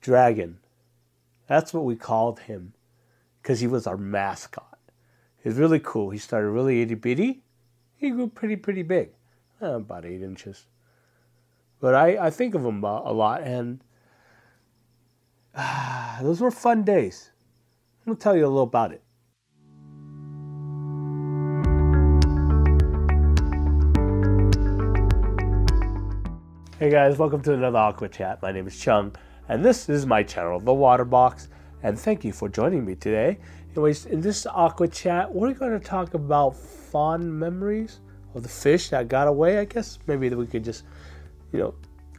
Dragon. That's what we called him because he was our mascot. He was really cool. He started really itty bitty. He grew pretty big, about 8 inches. But I think of him a lot, and those were fun days. I'm going to tell you a little about it. Hey guys, welcome to another Aquachat. My name is Chung, and this is my channel, The Water Box, and thank you for joining me today. Anyways, in this Aquachat, we're going to talk about fond memories of the fish that got away, I guess. Maybe we could just,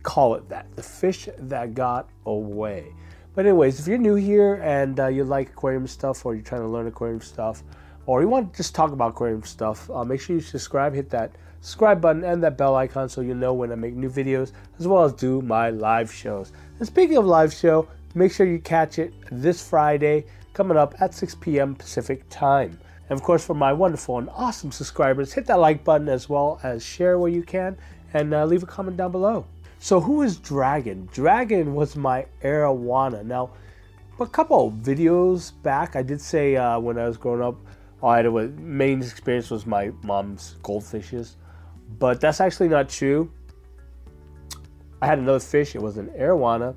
call it that. The fish that got away. But anyways, if you're new here and you like aquarium stuff, or you're trying to learn aquarium stuff, or you want to just talk about aquarium stuff, make sure you subscribe, hit that subscribe button and that bell icon so you'll know when I make new videos, as well as do my live shows. And speaking of live show, make sure you catch it this Friday coming up at 6 p.m. Pacific time. And of course, for my wonderful and awesome subscribers, hit that like button as well as share where you can, and leave a comment down below. So who is Dragon? Dragon was my Arowana. Now, a couple of videos back, I did say when I was growing up, main experience was my mom's goldfishes. But that's actually not true. I had another fish. It was an Arowana,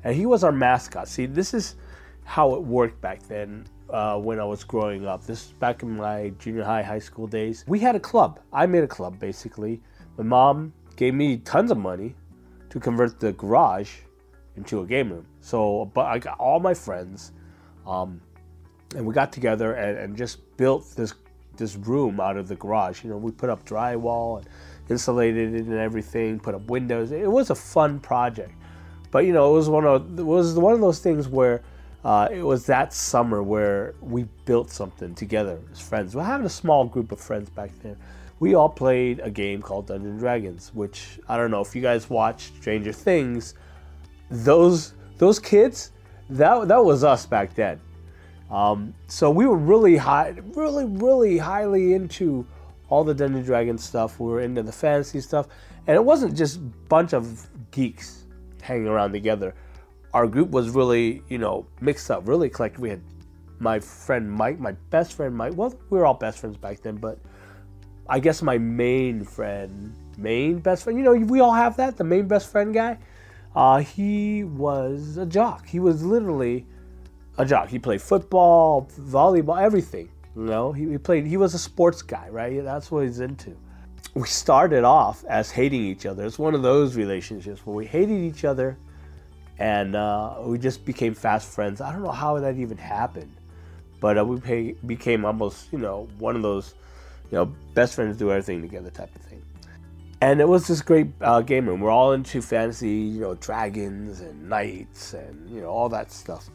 and he was our mascot. See, this is how it worked back then when I was growing up. This is back in my junior high school days. We had a club. I made a club, basically. My mom gave me tons of money to convert the garage into a game room. So, but I got all my friends, and we got together and just built this room out of the garage. We put up drywall and insulated it and everything, put up windows. It was a fun project. But it was one of those things where it was that summer where we built something together as friends. We're having a small group of friends back then. We all played a game called Dungeons & Dragons, which, I don't know if you guys watch Stranger Things. Those kids, that was us back then. So we were really highly into all the Dungeons & Dragons stuff. We were into the fantasy stuff, and it wasn't just a bunch of geeks hanging around together. Our group was really, mixed up, really eclectic. We had my friend Mike, my best friend Mike. Well, we were all best friends back then, but I guess my main best friend, we all have that, the main best friend guy. He was a jock. He was literally a jock. He played football, volleyball, everything. He was a sports guy, right? That's what he's into. We started off as hating each other. It's one of those relationships where we hated each other, and we just became fast friends. I don't know how that even happened, but we became almost, one of those, best friends do everything together type of thing. And it was this great game room. We're all into fantasy, dragons and knights and, all that stuff.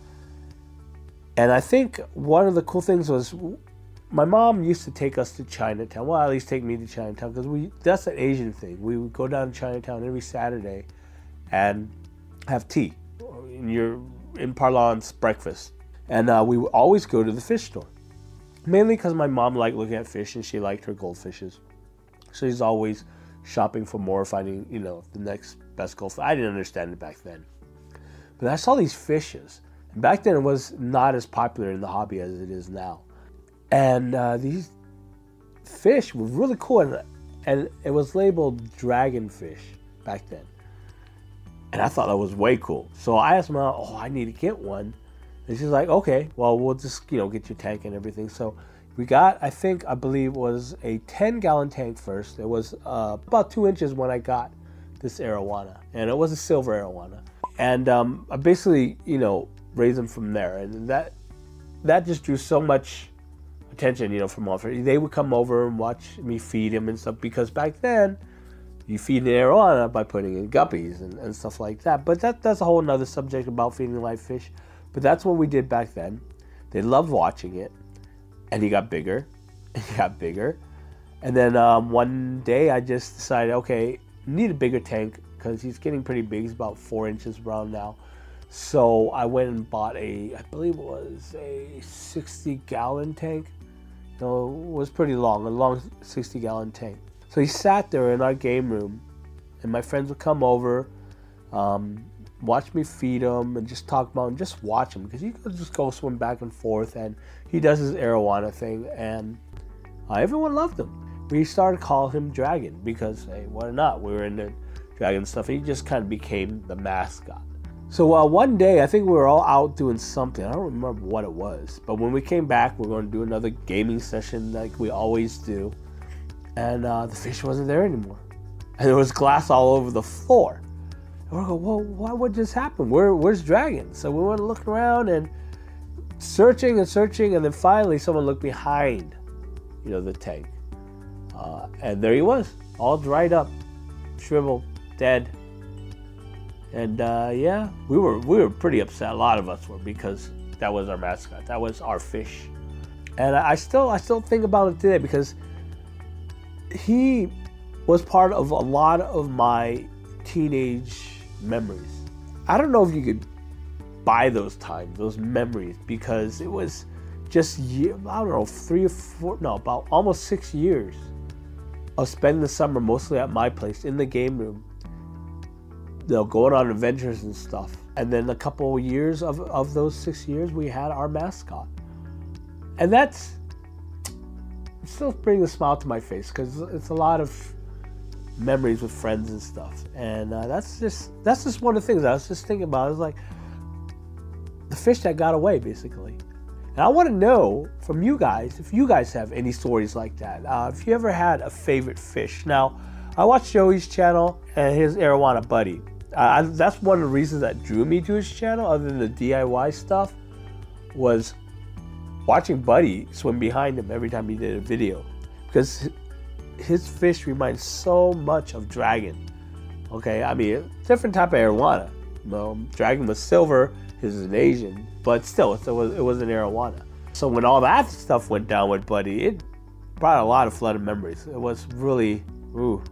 And I think one of the cool things was my mom used to take us to Chinatown. Well, at least take me to Chinatown, because that's an Asian thing. We would go down to Chinatown every Saturday and have tea. In parlance, breakfast. And we would always go to the fish store. Mainly because my mom liked looking at fish and she liked her goldfishes. So she's always shopping for more, finding, the next best goldfish. I didn't understand it back then. But I saw these fishes. Back then, it was not as popular in the hobby as it is now. And these fish were really cool, and it was labeled dragonfish back then. And I thought that was way cool. So I asked Mom, I need to get one. And she's like, okay, well, we'll just, get your tank and everything. So we got, I believe, was a 10-gallon tank first. It was about 2 inches when I got this Arowana. And it was a Silver Arowana. And I basically, raise them from there, and that just drew so much attention, from all. They would come over and watch me feed him and stuff, because back then you feed an arowana by putting in guppies and stuff like that. But that's a whole nother subject about feeding live fish. But that's what we did back then. They loved watching it, and he got bigger, and he got bigger, and then one day I just decided, okay, need a bigger tank because he's getting pretty big. He's about 4 inches around now. So I went and bought I believe it was a 60-gallon tank. It was pretty long, a long 60-gallon tank. So he sat there in our game room, and my friends would come over. watch me feed him and just talk about him, just watch him, because he could just go swim back and forth, and he does his arowana thing, and everyone loved him. We started calling him Dragon because, hey, why not? We were in the dragon stuff. He just kind of became the mascot. So one day, I think we were all out doing something. I don't remember what it was, but when we came back, we were going to do another gaming session like we always do, and the fish wasn't there anymore, and there was glass all over the floor. And we're going, well, what just happened? Where's Dragon? So we went to look around and searching, and then finally someone looked behind, the tank, and there he was, all dried up, shriveled, dead. And yeah, we were pretty upset. A lot of us were, because that was our mascot. That was our fish. And I still think about it today, because he was part of a lot of my teenage memories. I don't know if you could buy those times, those memories, because it was just, I don't know, 3 or 4, no, about almost 6 years of spending the summer mostly at my place in the game room, going on adventures and stuff. And then a couple of years of those 6 years, we had our mascot. And that's still bringing a smile to my face, because it's a lot of memories with friends and stuff. And that's just one of the things I was just thinking about. It was like the fish that got away, basically. And I want to know from you guys if you guys have any stories like that. If you ever had a favorite fish. Now, I watched Joey's channel and his arowana buddy. That's one of the reasons that drew me to his channel, other than the DIY stuff, was watching Buddy swim behind him every time he did a video, because his fish reminds so much of Dragon. Okay, I mean, different type of arowana. Dragon was silver, his is an Asian, but still, it was an arowana. So when all that stuff went down with Buddy, it brought a lot of flooded memories. It was really, ooh.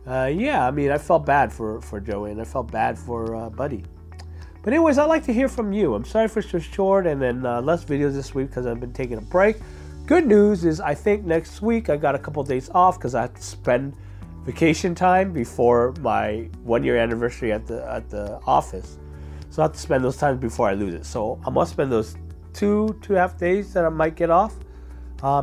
Yeah, I mean, I felt bad for Joey, and I felt bad for Buddy. But anyways, I'd like to hear from you. I'm sorry for so short, and then less videos this week because I've been taking a break. Good news is I think next week I got a couple of days off because I have to spend vacation time before my 1-year anniversary at the office. So I have to spend those times before I lose it. So I'm going to spend those 2.5 days that I might get off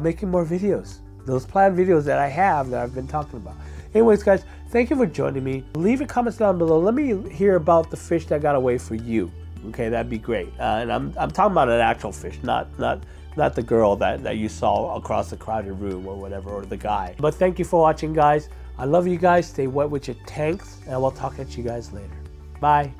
making more videos. Those planned videos that I have that I've been talking about. Anyways, guys, thank you for joining me. Leave your comments down below. Let me hear about the fish that got away for you. Okay, that'd be great. And I'm talking about an actual fish, not the girl that you saw across the crowded room or whatever, or the guy. But thank you for watching, guys. I love you guys. Stay wet with your tanks, and we'll talk at you guys later. Bye.